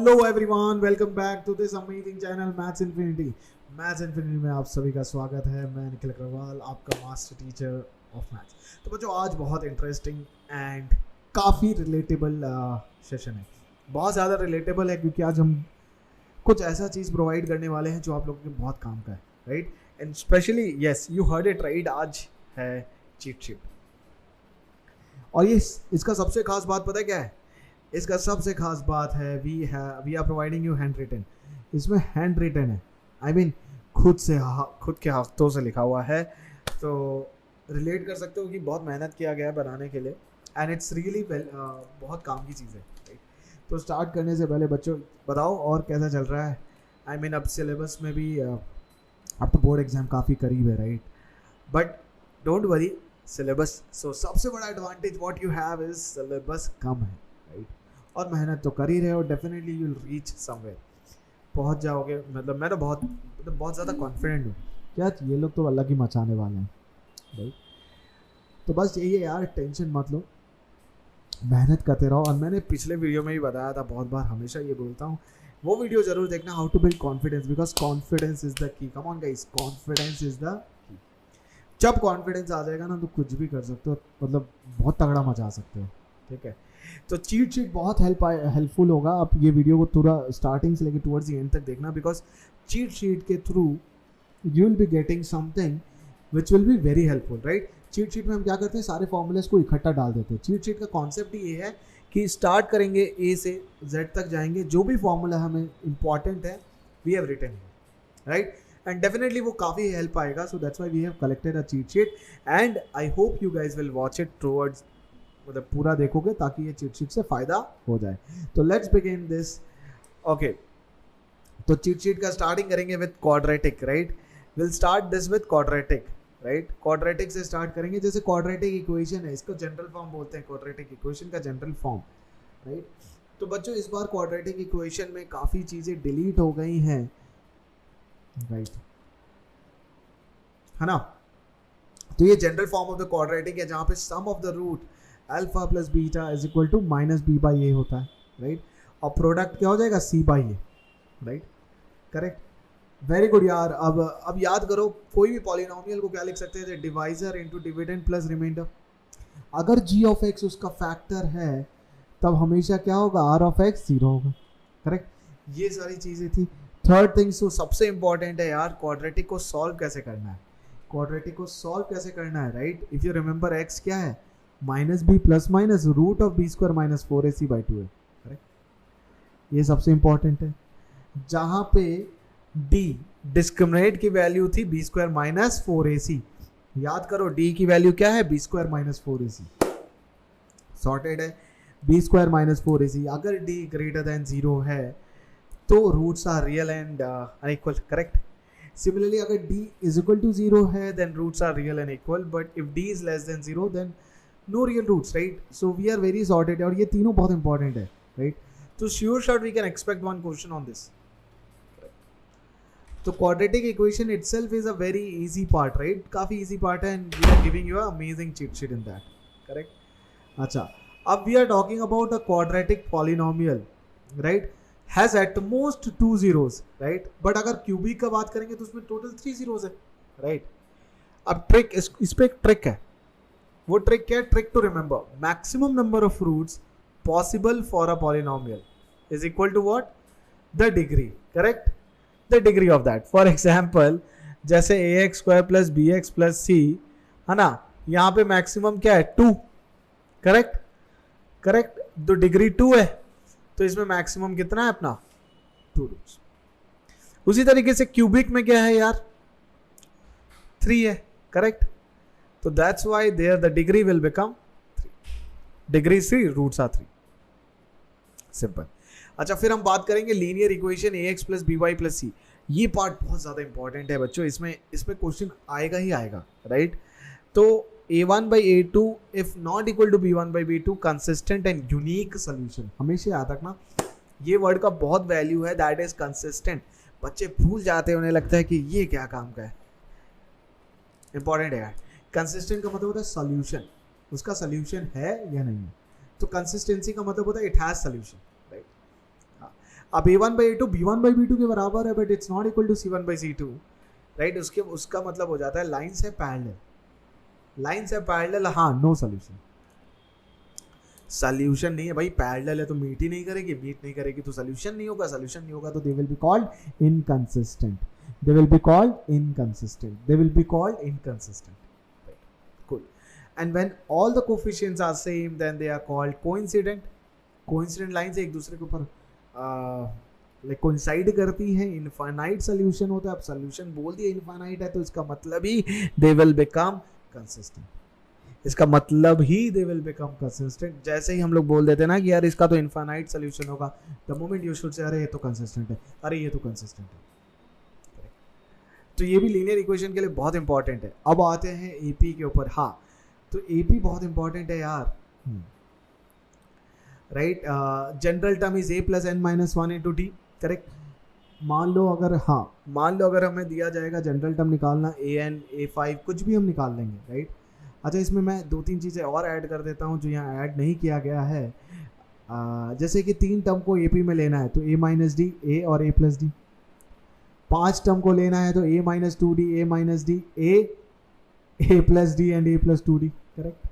Hello everyone, welcome back to this amazing channel maths infinity. Maths infinity में आप सभी का स्वागत है। मैं निखिल अग्रवाल, आपका मास्टर टीचर ऑफ मैथ्स। तो बच्चों, आज बहुत इंटरेस्टिंग एंड काफ़ी रिलेटेबल सेशन है। बहुत ज़्यादा रिलेटेबल है क्योंकि आज हम कुछ ऐसा चीज़ प्रोवाइड करने वाले हैं जो आप लोगों के बहुत काम का है, right? And specially yes, you heard it right, आज है चीट शीट। और ये इसका सबसे खास बात पता है क्या है? इसका सबसे खास बात है we are providing you handwritten. इसमें हैंड रिटन है, आई मीन खुद के हाथों से लिखा हुआ है। तो रिलेट कर सकते हो कि बहुत मेहनत किया गया है बनाने के लिए एंड इट्स रियली बहुत काम की चीज़ है, राइट? तो स्टार्ट करने से पहले बच्चों बताओ और कैसा चल रहा है। आई मीन अब सिलेबस में भी अब तो बोर्ड एग्जाम काफ़ी करीब है, right? But don't worry, syllabus सबसे बड़ा advantage what you have is syllabus कम है, राइट? और मेहनत तो कर ही रहे हो, definitely you will reach somewhere, पहुंच जाओगे। मतलब मैं तो बहुत ज़्यादा कॉन्फिडेंट हूँ। क्या ये लोग तो अलग ही मचाने वाले हैं, राइट? तो बस यही है यार, टेंशन मत लो, मेहनत करते रहो। और मैंने पिछले वीडियो में भी बताया था, बहुत बार हमेशा ये बोलता हूँ, वो वीडियो जरूर देखना, how to build confidence, because confidence is the key. Come on guys, confidence is the key. जब कॉन्फिडेंस आ जाएगा ना तो कुछ भी कर सकते हो, मतलब बहुत तगड़ा मचा सकते हो, ठीक है? तो चीट शीट बहुत हेल्पफुल होगा। आप ये वीडियो को पूरा स्टार्टिंग से लेकर टुवर्ड्स द एंड तक देखना, बिकॉज चीट शीट के through you will be getting something which will be very helpful, right? Cheat sheet में हम क्या करते हैं, सारे फॉर्मूलेस को इकट्ठा डाल देते हैं। चीट शीट का कॉन्सेप्ट ये है कि स्टार्ट करेंगे ए से जेड तक जाएंगे, जो भी फॉर्मूला हमें इंपॉर्टेंट है we have written, right? And definitely वो काफ़ी हेल्प आएगा। So that's why we have collected a cheat sheet and I hope you guys will watch it towards, मतलब पूरा देखोगे ताकि ये चीट शीट से फ़ायदा हो जाए। तो लेट्स बिगिन दिस। ओके, तो चीट शीट का स्टार्टिंग करेंगे with quadratic, right? Will start this with quadratic, right? Quadratic से स्टार्ट करेंगे। जैसे क्वाड्रेटिक इक्वेशन है, इसको जनरल फॉर्म बोलते हैं, क्वाड्रेटिक इक्वेशन का जनरल फॉर्म, राइट? तो बच्चों, इस बार क्वाड्रेटिक इक्वेशन में काफ़ी चीज़ें डिलीट हो गई हैं, राइट? है ना? तो ये general form of the quadratic है, जहाँ पे sum of the root alpha plus beta is equal to minus B by A होता है, राइट? और प्रोडक्ट क्या हो जाएगा, C by A, right? Correct, very good यार। अब याद करो, कोई भी पॉलिनोमियल को क्या लिख सकते हैं, divisor into dividend plus reminder. अगर जी ऑफ एक्स उसका फैक्टर है तब हमेशा क्या होगा, आर ऑफ एक्स जीरो होगा, करेक्ट? ये सारी चीज़ें थी। थर्ड थिंग, तो सबसे इंपॉर्टेंट है यार, क्वाड्रेटिक को सॉल्व कैसे करना है। क्वाड्रेटिक को सॉल्व कैसे करना है, right? If you remember, X क्या है, minus B plus minus root of B square minus 4ac by 2a, correct? ये सबसे इंपॉर्टेंट है। जहां पे डी डिस्क्रिमिनेट की वैल्यू थी बी स्क्वायर माइनस 4ac, याद करो डी की वैल्यू क्या है, B square minus 4ac, sorted है। बी स्क्वायर माइनस 4ac, अगर डी ग्रेटर देन 0 है तो roots are real and unequal, correct? Similarly अगर d इज इक्वल टू 0 है then roots are real and equal, but if d is less than 0 then no real roots, right? So we are very sorted, और ये तीनों बहुत important है, right? तो sure shot we can expect one question on this. तो quadratic equation itself is a very easy part, right? काफ़ी easy part है and we are giving you a amazing cheat sheet in that, correct? अच्छा, अब we are talking about a quadratic polynomial, right? Has at most 2 zeros, right? But अगर cubic का बात करेंगे तो उसमें टोटल 3 zeros है, राइट? अब ट्रिक, इस पे एक ट्रिक है। वो ट्रिक क्या है? Trick to remember, maximum number of roots possible for a polynomial is equal to what, the degree, correct? The degree of that. For example, जैसे A x square plus B X plus C, है ना? यहाँ पे maximum क्या है, 2, correct? Correct, तो degree 2 है, तो इसमें मैक्सिमम कितना है अपना, 2 रूट्स। उसी तरीके से क्यूबिक में क्या है यार, 3 है, करेक्ट? तो that's why there the degree will become 3, degree 3, roots are 3, simple. अच्छा, फिर हम बात करेंगे linear equation A X plus B Y plus C. ये पार्ट बहुत ज़्यादा इंपॉर्टेंट है बच्चों, इसमें क्वेश्चन आएगा ही आएगा, राइट? तो a1 by a2 if not equal to b1 by b2 consistent and unique solution, हमेशा याद रखना ये वर्ड का बहुत वैल्यू है, दैट इज कंसिस्टेंट। बच्चे भूल जाते हैं, उन्हें लगता है कि ये क्या काम का है, इंपॉर्टेंट है। कंसिस्टेंट का मतलब होता है सॉल्यूशन, उसका सॉल्यूशन है या नहीं है। तो कंसिस्टेंसी का मतलब होता है इट हैज सॉल्यूशन, राइट? अब a1/a2 b1/b2 के बराबर है, but it's not equal to c1/c2, right. उसका मतलब हो जाता है लाइन से पैरेलल, लाइन से पैरेलल, हाँ, नो सोल्यूशन, सोल्यूशन नहीं है भाई, पैरेलल है तो मीट ही नहीं करेगी, मीट नहीं करेगी तो सोल्यूशन नहीं होगा, सोल्यूशन नहीं होगा तो they will be called inconsistent, they will be called inconsistent, they will be called inconsistent, right? Cool. And when all the coefficients are same, then they are called coincident. Coincident lines एक दूसरे के ऊपर like coincide करती हैं, infinite solution होता है। अब solution बोल दिया infinite है तो इसका मतलब ही they will become consistent, इसका मतलब ही they will become consistent। जैसे ही हम लोग बोल देते हैं ना कि यार इसका तो infinite solution होगा, the moment you should say अरे ये तो consistent है, अरे ये तो consistent है। तो ये भी लीनियर इक्वेशन के लिए बहुत इंपॉर्टेंट है। अब आते हैं एपी के ऊपर। हाँ, तो एपी बहुत इंपॉर्टेंट है यार, right. General term is a plus n minus 1 into D, correct. मान लो अगर हमें दिया जाएगा जनरल टर्म निकालना, an a5 कुछ भी हम निकाल लेंगे, राइट। अच्छा, इसमें मैं 2-3 चीज़ें और ऐड कर देता हूँ जो यहाँ ऐड नहीं किया गया है। जैसे कि 3 टर्म को एपी में लेना है तो a माइनस डी, a और a प्लस डी। 5 टर्म को लेना है तो a minus 2d, a minus D, a plus D and a plus 2d, correct.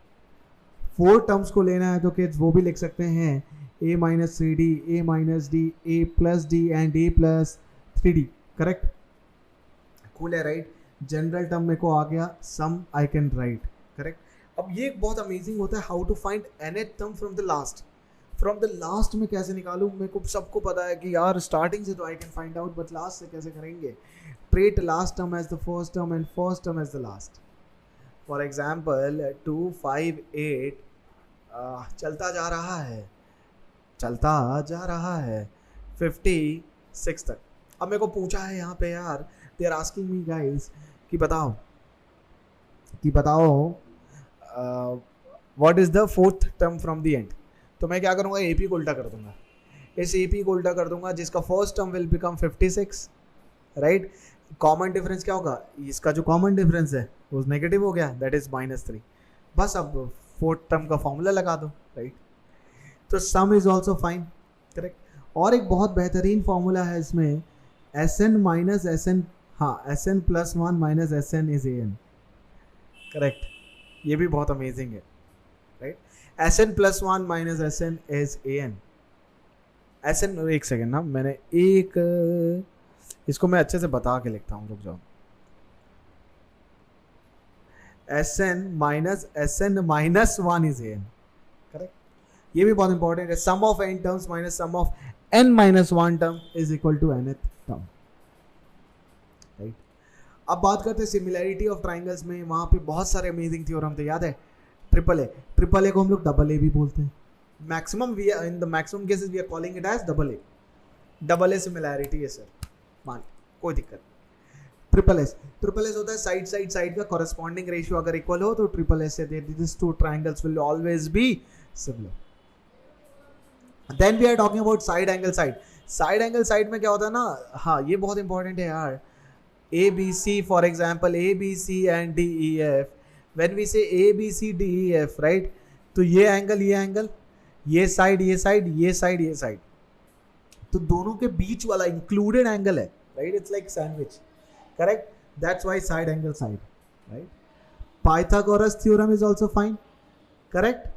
4 terms को लेना है तो किड्स वो भी लिख सकते हैं a minus 3d, a minus D, a plus D and a plus 3d, correct. Cool है, राइट। जनरल टर्म मेरे को आ गया, sum I can write, correct. अब ये बहुत अमेजिंग होता है, how to find nth term from the last. From the last में कैसे निकालूं, मेरे को सबको पता है कि यार स्टार्टिंग से तो I can find out, but last से कैसे करेंगे। Treat last term as the first term and first term as the last. For example 2, 5, 8 चलता जा रहा है 56 तक। अब मेरे को पूछा है यहाँ पे यार, they are asking me guys कि बताओ what is the fourth term from the end. तो मैं क्या करूँगा, एपी को उल्टा कर दूंगा, इस एपी को उल्टा कर दूंगा, जिसका first term will become 56, right. Common difference क्या होगा, इसका जो कॉमन डिफरेंस है वो नेगेटिव हो गया, दैट इज -3। बस अब फोर्थ टर्म का फॉर्मूला लगा दो, राइट। तो सम इज ऑल्सो फाइन, करेक्ट। और एक बहुत बेहतरीन फॉर्मूला है इसमें, Sn माइनस Sn, हाँ, Sn plus 1 minus Sn is An, correct. ये भी बहुत अमेजिंग है, right. Sn plus 1 minus Sn is An। Sn, एक सेकेंड ना, मैंने इसको मैं अच्छे से बता के लिखता हूँ, रुक जाओ। Sn minus -1 is An, correct. ये भी बहुत इंपॉर्टेंट है। Sum of n terms minus sum of n minus 1 term is equal to nth term, right. अब बात करते हैं सिमिलैरिटी ऑफ ट्राइंगल्स में। वहां पे बहुत सारे अमेजिंग थ्योरम थे, याद है। ट्रिपल ए को हम लोग डबल ए भी बोलते हैं। Maximum in the maximum cases we are calling it as double A similarity है सर, मान, कोई दिक्कत नहीं। ट्रिपल एस होता है साइड का कॉरेस्पॉन्डिंग रेशियो अगर इक्वल हो तो ट्रिपल एस से this two triangles will always be similar. Then we are talking about side angle side में क्या होता है ना, हाँ, ये बहुत इंपॉर्टेंट है यार। ABC, for example, ABC and DEF. When we say ABC, DEF, right? तो ये एंगल, ये साइड, तो दोनों के बीच वाला इंक्लूडेड एंगल है, right. It's like sandwich, correct. That's why side angle side, right. Pythagoras theorem is also fine, correct.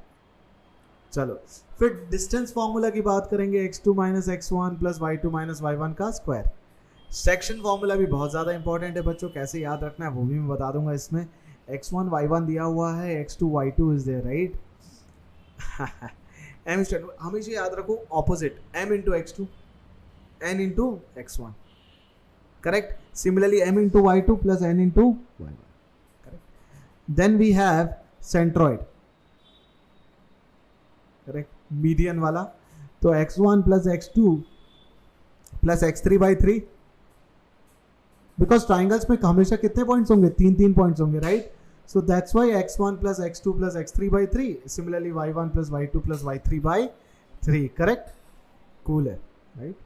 चलो फिर डिस्टेंस फॉर्मूला की बात करेंगे, x2 minus x1 plus y2 minus y1 का स्क्वायर। सेक्शन फॉर्मूला भी बहुत ज़्यादा इंपॉर्टेंट है बच्चों, कैसे याद रखना है वो भी मैं बता दूंगा। इसमें x1 y1 दिया हुआ है, x2 y2 is there, right. m हमेशा याद रखो opposite, m into x2 n into x1, correct. Similarly m into y2 plus n into y1, correct. Then we have centroid, correct, median वाला। तो x1 plus x2 plus x3/3, because triangles में हमेशा कितने points होंगे, 3 points होंगे, right. So that's why x1 plus x2 plus x3/3, similarly y1 plus y2 plus y3/3, correct. Cool है, right.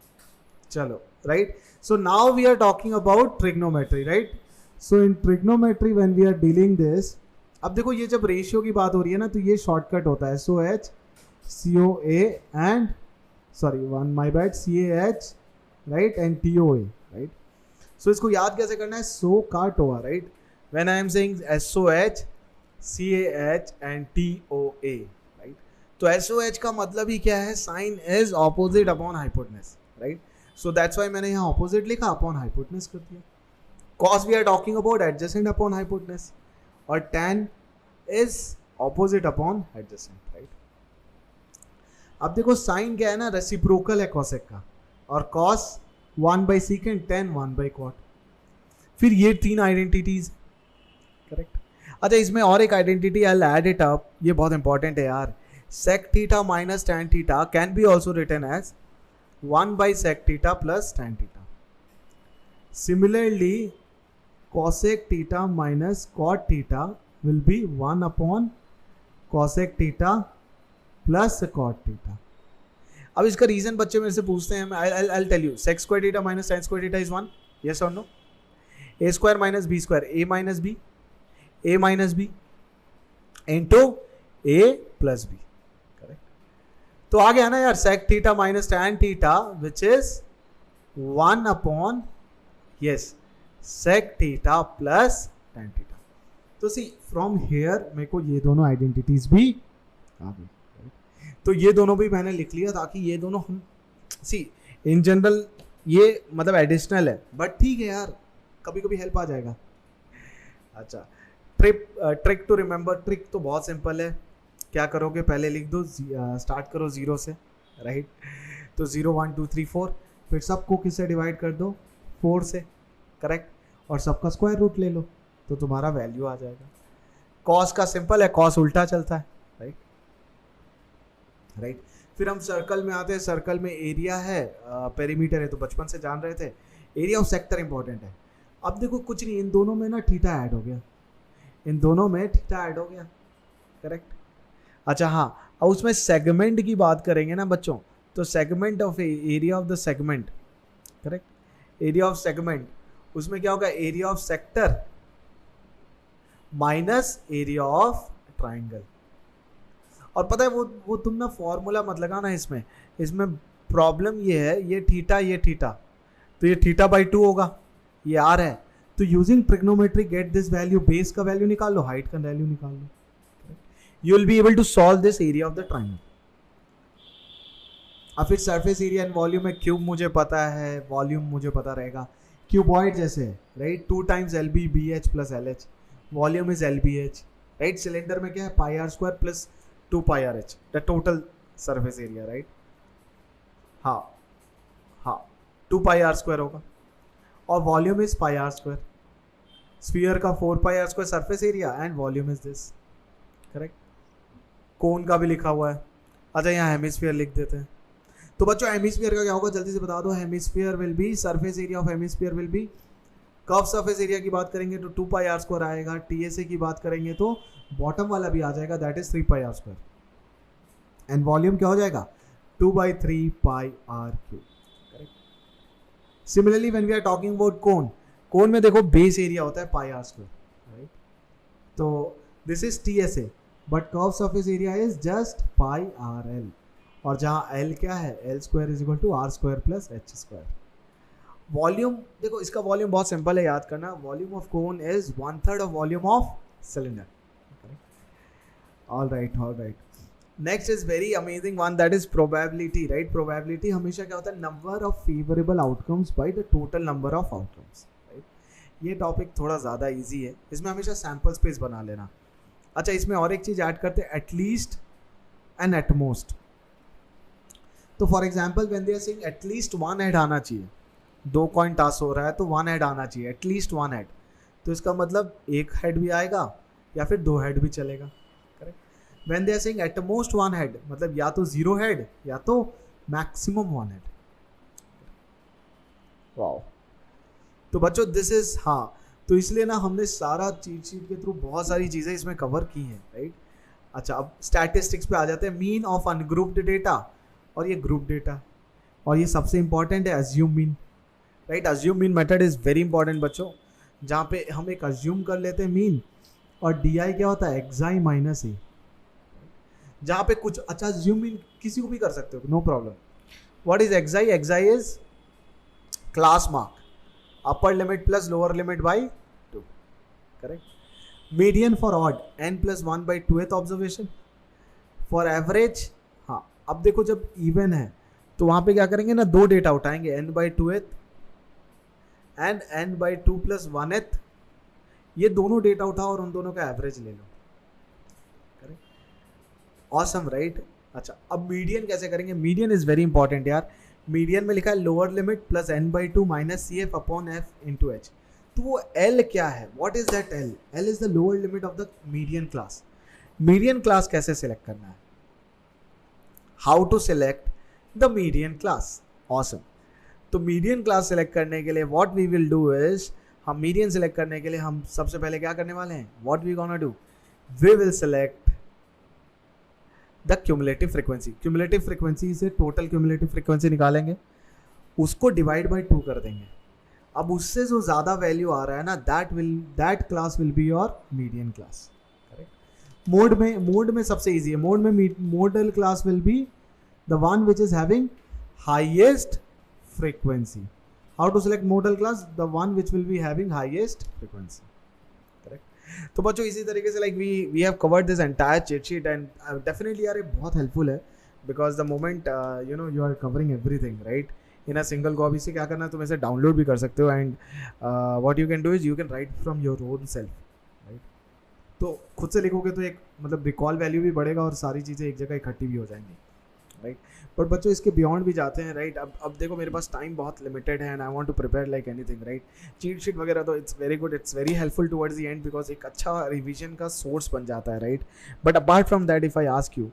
चलो, right. So now we are talking about trigonometry, right. So in trigonometry when we are dealing this, अब देखो ये जब ratio की बात हो रही है ना तो ये शॉर्टकट होता है, SOH COA and CAH right, and TOA, right. So इसको याद कैसे करना है, soh cah toa, right. When I am saying SOH CAH and TOA, right. तो SOH का मतलब ही क्या है, sine is opposite upon hypotenuse, right. So that's why मैंने यहाँ ऑपोजिट लिखा, अपॉन हाइपोटेनस कर दिया. Cos we are talking about adjacent upon hypotenuse, और tan is opposite upon adjacent, right. अब देखो साइन क्या है ना, रेसिप्रोकल है कॉसेक का, और कॉस 1/sec, tan 1/cot. फिर ये 3 आइडेंटिटीज, करेक्ट. अच्छा, इसमें और एक identity, I will add it up, ये बहुत इंपॉर्टेंट है यार. sec theta minus tan theta can be also written as 1/sec theta plus tan theta. Similarly cosec theta minus cot theta will be 1/cosec theta plus cot theta. अब इसका reason बच्चे मेरे से पूछते हैं, I tell you. sec square theta minus tan square theta is 1, yes और no. a square minus b square, a minus b into a plus b, correct. तो आ गया ना यार, sec theta minus tan theta which is 1/, yes, sec theta plus tan theta. तो सी from here मेरे को ये दोनों आइडेंटिटीज भी आ गई. तो ये दोनों भी मैंने लिख लिया ताकि ये दोनों हम सी इन जनरल ये मतलब एडिशनल है, बट ठीक है यार, कभी कभी हेल्प आ जाएगा. अच्छा, ट्रिक टू रिमेंबर. ट्रिक तो बहुत सिंपल है. क्या करोगे, पहले लिख दो, स्टार्ट करो 0 से, राइट. तो 0 1 2 3 4, फिर सबको किससे डिवाइड कर दो, 4 से, करेक्ट. और सबका स्क्वायर रूट ले लो तो तुम्हारा वैल्यू आ जाएगा. कॉस का सिंपल है, कॉस उल्टा चलता है, राइट, राइट. फिर हम सर्कल में आते हैं. सर्कल में एरिया है, पेरीमीटर है, तो बचपन से जान रहे थे. एरिया ऑफ सेक्टर इंपॉर्टेंट है. अब देखो कुछ नहीं, इन दोनों में ना थीटा ऐड हो गया, इन दोनों में थीटा ऐड हो गया, करेक्ट. अच्छा हाँ, अब उसमें सेगमेंट की बात करेंगे ना बच्चों, तो segment of area of the segment, correct. Area of segment, उसमें क्या होगा, area of sector minus area of triangle. और पता है वो तुम ना फॉर्मूला मत लगाना इसमें प्रॉब्लम ये है, ये थीटा, तो ये θ/2 होगा, ये r है. तो using trigonometry get this value, base का वैल्यू निकाल लो, हाइट का वैल्यू निकाल लो, you will be able to solve this area of the triangle. अब फिर सरफेस एरिया एंड वॉल्यूम में क्यूब मुझे पता है, वॉल्यूम मुझे पता रहेगा, क्यूबॉइड जैसे है, right. 2 times LBBH plus LH, volume is LBH, right. Cylinder में क्या है, πr² plus 2πRH, the total surface area, right. हाँ 2πr² होगा, और वॉल्यूम इज πr². स्फीयर का 4πr² surface area and volume is this, correct. Cone का भी लिखा हुआ है. अच्छा, यहाँ हेमिस्फीयर लिख देते हैं. तो बच्चों हेमिस्फीयर का क्या होगा, जल्दी से बता दो. Hemisphere will be, surface area of hemisphere will be, curve surface area की बात करेंगे तो 2πr² आएगा. TSA की बात करेंगे तो बॉटम वाला भी आ जाएगा, that is 3πr². And volume क्या हो जाएगा, 2/3πr³, correct. Similarly when we are talking about cone में देखो बेस एरिया होता है πr², राइट. तो this is TSA, but curve surface area is just πrl, और जहाँ l क्या है, l² = r² + h². वॉल्यूम देखो, इसका वॉल्यूम बहुत सिंपल है, याद करना. Volume of cone is 1/3 of volume of cylinder. All right. Next is very amazing one, that is probability, right. Probability हमेशा क्या होता है, number of favourable outcomes by the total number of outcomes, right. ये topic थोड़ा ज़्यादा easy है, इसमें हमेशा सैम्पल स्पेस बना लेना. अच्छा, इसमें और एक चीज़ ऐड करते हैं, एटलीस्ट एंड एटमोस्ट. तो for example when they are saying at least 1 head आना चाहिए, 2 कॉइन टॉस हो रहा है तो 1 हेड आना चाहिए, एटलीस्ट 1 हेड. तो इसका मतलब 1 हेड भी आएगा या फिर 2 हेड भी चलेगा, correct. When they are saying at most 1 head, मतलब या तो 0 हेड या तो मैक्सिमम 1 हेड. वाओ. तो बच्चों दिस इज, हाँ, तो इसलिए ना हमने सारा चीट शीट के थ्रू बहुत सारी चीज़ें इसमें कवर की हैं, राइट. अच्छा, अब स्टैटिस्टिक्स पे आ जाते हैं. मीन ऑफ अनग्रुप्ड डेटा, और ये ग्रुप डेटा, और ये सबसे इंपॉर्टेंट है assume mean, right. Assume mean method is very important बच्चों, जहाँ पे हम एक अज्यूम कर लेते हैं मीन, और DI क्या होता है, एक्साई माइनस ए. जहाँ पे कुछ, अच्छा अज्यूम मीन किसी को भी कर सकते हो, no problem. What is xi? Xi is class mark, upper limit plus lower limit by 2, correct. Median for odd, n plus 1 by 2th observation. For average, हाँ अब देखो जब even है तो वहाँ पे क्या करेंगे ना, दो डेटा उठाएंगे, n by 2th and n by 2 plus 1th, ये दोनों डेटा उठाओ और उन दोनों का एवरेज ले लो, करेक्ट. Awesome right. अच्छा अब मीडियन कैसे करेंगे? मीडियन इज वेरी इंपॉर्टेंट यार. मीडियन में लिखा है lower limit plus n by 2 minus C F upon F into H. तो वो L क्या है? What is that L? L is the lower limit of the median class. Median class कैसे select करना है? How to select the median class. Awesome. तो median class select करने के लिए what we will do is, हम median select करने के लिए हम सबसे पहले क्या करने वाले हैं? What we gonna do, we will select the cumulative frequency. Cumulative frequency से टोटल क्यूमुलेटिव फ्रीक्वेंसी निकालेंगे, उसको डिवाइड बाय 2 कर देंगे. अब उससे जो ज़्यादा वैल्यू आ रहा है ना, that class will be your median class, correct. Mode में सबसे इजी है. मोड में model class will be the one which is having highest frequency. How to select modal class? The one which will be having highest frequency, correct. तो बच्चों इसी तरीके से we have covered this entire cheat sheet and definitely यार ये बहुत helpful है, because the moment you are covering everything right in a single go. अभी से क्या करना है, तुम इसे डाउनलोड भी कर सकते हो and what you can do is you can write from your own self, right. तो खुद से लिखोगे तो एक मतलब रिकॉल वैल्यू भी बढ़ेगा और सारी चीज़ें एक जगह इकट्ठी भी हो जाएंगी, राइट. बट बच्चों इसके बियॉन्ड भी जाते हैं, राइट. अब देखो मेरे पास टाइम बहुत लिमिटेड है and I want to prepare like anything, right. Cheat sheet वगैरह तो it's very good, it's very helpful towards the end, because एक अच्छा रिवीजन का सोर्स बन जाता है, right. But apart from that if I ask you,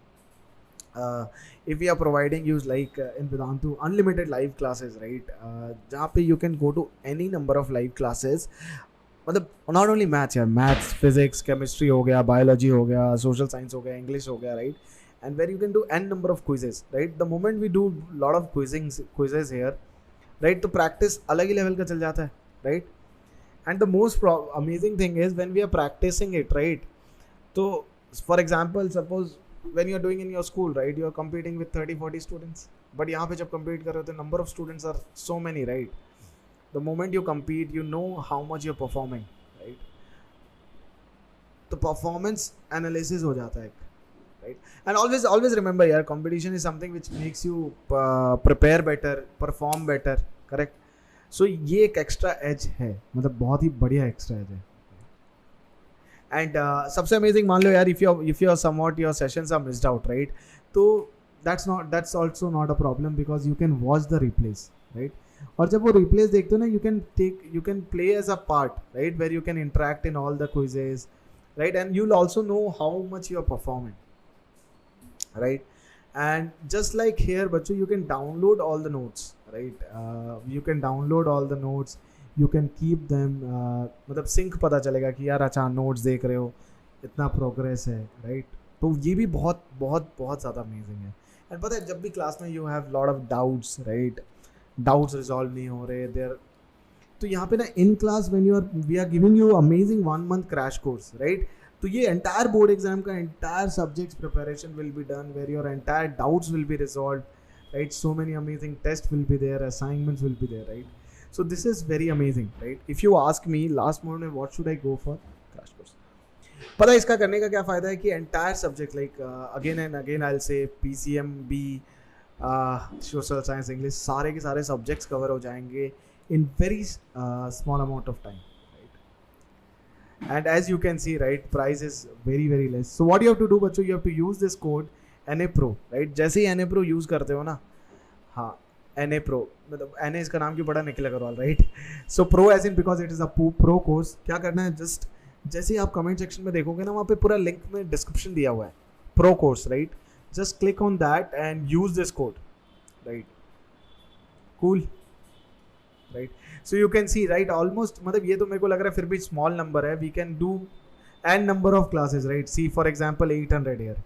if we are providing you like in Vedantu unlimited live classes, right, जहाँ पे you can go to any number of live classes, मतलब not only maths यार, maths, physics, chemistry हो गया, biology हो गया, social science हो गया, English हो गया, right, and where you can do n number of quizzes, right. The moment we do lot of quizzes here, right, तो practice अलग ही level का चल जाता है, right. And the most amazing thing is when we are practicing it, right, तो for example suppose when you are doing in your school, right, you are competing with 30-40 students, but यहाँ पे जब compete कर रहे हो तो number of students are so many, right. The moment you compete, you know how much you're performing, right. तो performance analysis हो जाता है, right. And always remember यार, competition is something which makes you prepare better, perform better, correct. So ये एक extra edge है, मतलब बहुत ही बढ़िया extra edge है. And सबसे अमेजिंग मान लो यार, if you are somewhat your sessions are missed out, right, तो that's also not a problem because you can watch the replays, right. और जब वो replays देखते हो ना, you can play as a part, right, where you can interact in all the quizzes, right, and you'll also know how much you are performing, right. And just like here बच्चों, you can download all the notes, right, you can download all the notes, you can keep them, मतलब sink पता चलेगा कि यार अच्छा notes देख रहे हो, इतना प्रोग्रेस है, राइट. तो ये भी बहुत बहुत बहुत ज़्यादा अमेजिंग है. एंड पता है जब भी क्लास में you have lot of doubts, right, doubts resolve नहीं हो रहे देयर, तो यहाँ पे ना in class when we are giving you amazing 1 month crash course, right. तो ये एंटायर बोर्ड एग्जाम का entire subjects preparation will be done where your entire doubts will be resolve, right. So many amazing test will be there, assignments will be there, right. So this is very amazing, right. If you ask me last moment what should I go for, crash course. पता है इसका करने का क्या फ़ायदा है कि entire subject like again and again I'll say PCM, B, social science, English, सारे के सारे subjects cover हो जाएंगे in very small amount of time, right. And as you can see, right, price is very very less. So what you have to do बच्चों, you have to use this code NAPRO, right. जैसे ही NAPRO use करते हो ना, हाँ NA Pro, मतलब NA इसका नाम क्यों पड़ा, Nikhil Agarwal, right. So pro as in because it is a pro course. क्या करना है, जस्ट जैसे ही आप कमेंट सेक्शन में देखोगे ना, वहाँ पे पूरा लिंक में डिस्क्रिप्शन दिया हुआ है pro course, right. Just click on that and use this code, right. Cool, right. So you can see, right, almost मतलब ये तो मेरे को लग रहा है फिर भी स्मॉल नंबर है. We can do n number of classes, right. See for example 800 here,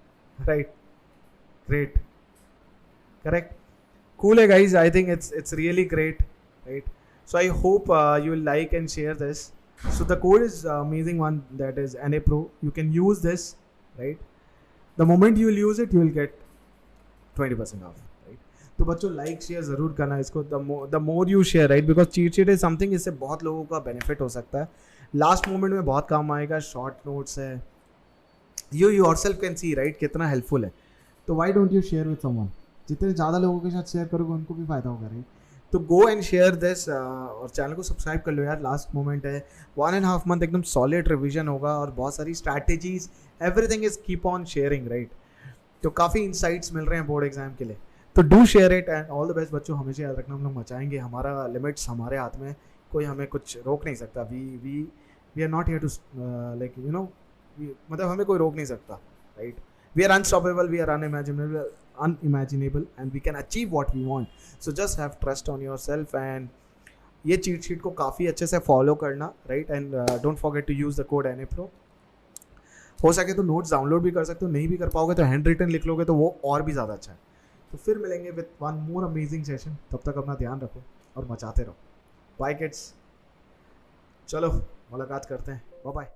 right. Great, correct. Cool, guys. I think it's really great, right? So I hope you will like and share this. So the code is amazing one, that is NA Pro. You can use this, right? The moment you will use it, you will get 20% off, right? तो बच्चों like share ज़रूर करना इसको, the more you share, right, because cheat sheet is something, इससे बहुत लोगों का benefit हो सकता है, लास्ट मोमेंट में बहुत काम आएगा, शॉर्ट नोट्स है, you yourself can see, right, कितना हेल्पफुल है। तो why don't you share with someone, जितने ज़्यादा लोगों के साथ शेयर करोगे उनको भी फायदा होगा, राइट। तो गो एंड शेयर दिस, और चैनल को सब्सक्राइब कर लो यार, लास्ट मोमेंट है, 1.5 मंथ एकदम सॉलिड रिविजन होगा और बहुत सारी strategies, everything is keep on sharing, right. तो काफ़ी इंसाइट्स मिल रहे हैं बोर्ड एग्जाम के लिए, तो do share it and all the best बच्चों। हमेशा याद रखना, हम लोग मचाएंगे, हमारा लिमिट्स हमारे हाथ में, कोई हमें कुछ रोक नहीं सकता। We are not here to like you know, मतलब हमें कोई रोक नहीं सकता, right. We are unstoppable, we are unimaginable and we can achieve what we want, so just have trust on yourself and ये चीट शीट को काफ़ी अच्छे से फॉलो करना, right, and don't forget to use the code NAPRO। हो सके तो notes download भी कर सकते हो, नहीं भी कर पाओगे तो हैंड रिटन लिख लोगे तो वो और भी ज़्यादा अच्छा है। तो फिर मिलेंगे with one more amazing session, तब तक अपना ध्यान रखो और मचाते रहो। बाय किड्स, चलो मुलाकात करते हैं, बाय बाय।